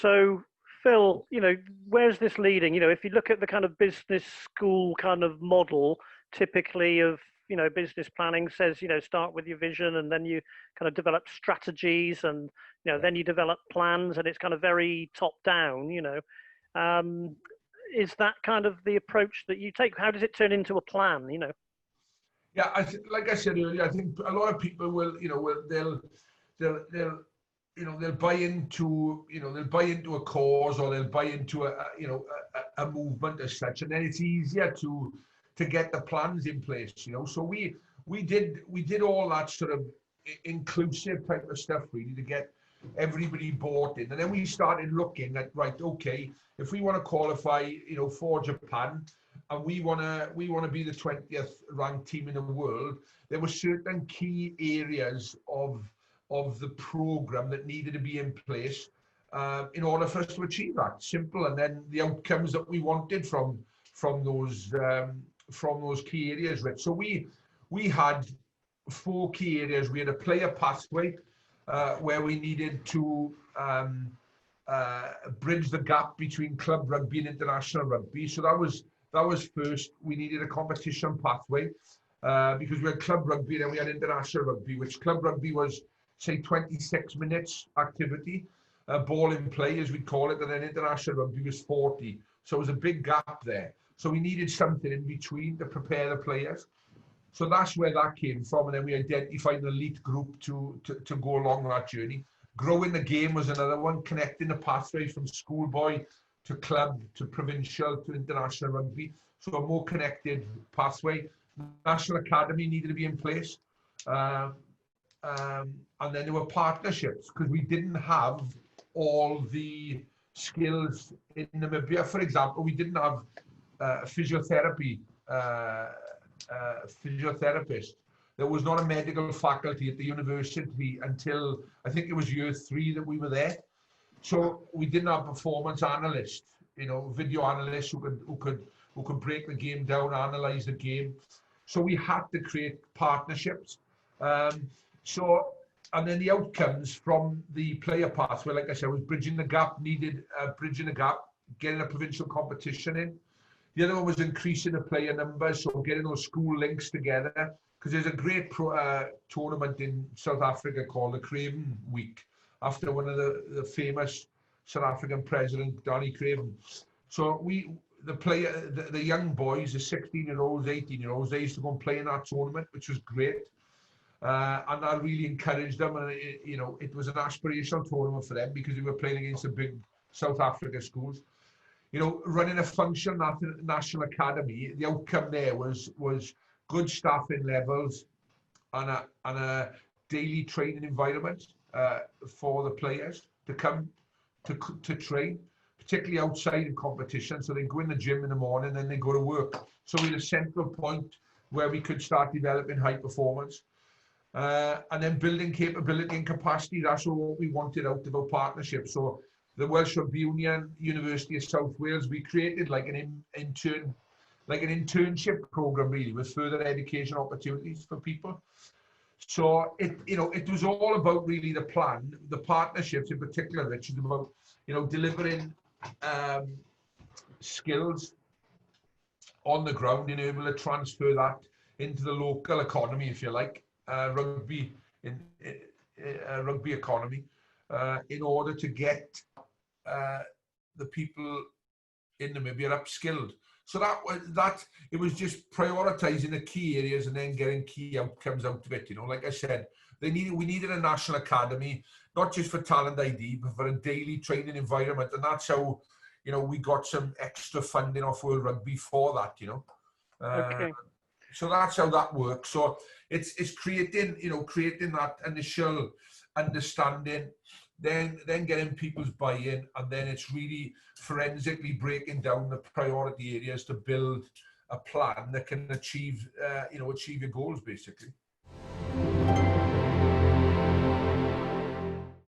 So, Phil, where's this leading? If you look at the kind of business school kind of model, typically of, business planning says, start with your vision and then you kind of develop strategies and, then you develop plans, and it's kind of very top down, Is that kind of the approach that you take? How does it turn into a plan, Yeah, like I said earlier, I think a lot of people will, they'll buy into, they'll buy into a cause, or they'll buy into a movement as such, and then it's easier to get the plans in place, So we did all that sort of inclusive type of stuff really to get everybody bought in, and then we started looking at, right, okay, if we want to qualify, for Japan, and we want to be the 20th ranked team in the world, there were certain key areas of the program that needed to be in place in order for us to achieve that. Simple. And then the outcomes that we wanted from those key areas, Rich. So we had 4 key areas. We had a player pathway where we needed to bridge the gap between club rugby and international rugby. So that was first. We needed a competition pathway because we had club rugby and then we had international rugby, which club rugby was, say, 26 minutes activity, ball in play as we call it, and then international rugby was 40. So it was a big gap there. So we needed something in between to prepare the players. So that's where that came from, and then we identified an elite group to go along that journey. Growing the game was another one, connecting the pathway from schoolboy to club to provincial to international rugby. So a more connected pathway. National academy needed to be in place. And then there were partnerships because we didn't have all the skills in Namibia. For example, we didn't have physiotherapist. There was not a medical faculty at the university until I think it was year 3 that we were there. So we didn't have performance analysts, video analysts who could break the game down, analyze the game. So we had to create partnerships. And then the outcomes from the player pathway, like I said, was bridging the gap, getting a provincial competition in. The other one was increasing the player numbers, so getting those school links together, because there's a great tournament in South Africa called the Craven Week, after one of the famous South African president, Donnie Craven. So the young boys, the 16-year-olds, 18-year-olds, they used to go and play in that tournament, which was great. And that really encouraged them, and it was an aspirational tournament for them because they were playing against the big South Africa schools. Running a functional national academy, the outcome there was good staffing levels and a daily training environment for the players to come to train, particularly outside in competition. So they go in the gym in the morning, then they go to work. So we had a central point where we could start developing high performance. And then building capability and capacity. That's what we wanted out of our partnership. So the Welsh Rugby Union, University of South Wales, we created like an internship program really with further education opportunities for people. So it was all about really the plan, the partnerships in particular, which is about delivering skills on the ground and able to transfer that into the local economy, if you like. Rugby economy, in order to get the people in Namibia upskilled. So it was just prioritizing the key areas and then getting key outcomes out of it. Like I said, we needed a national academy, not just for talent ID, but for a daily training environment, and that's how we got some extra funding off World Rugby for that. Okay. So that's how that works. So it's creating that initial understanding, then getting people's buy-in, and then it's really forensically breaking down the priority areas to build a plan that can achieve your goals, basically.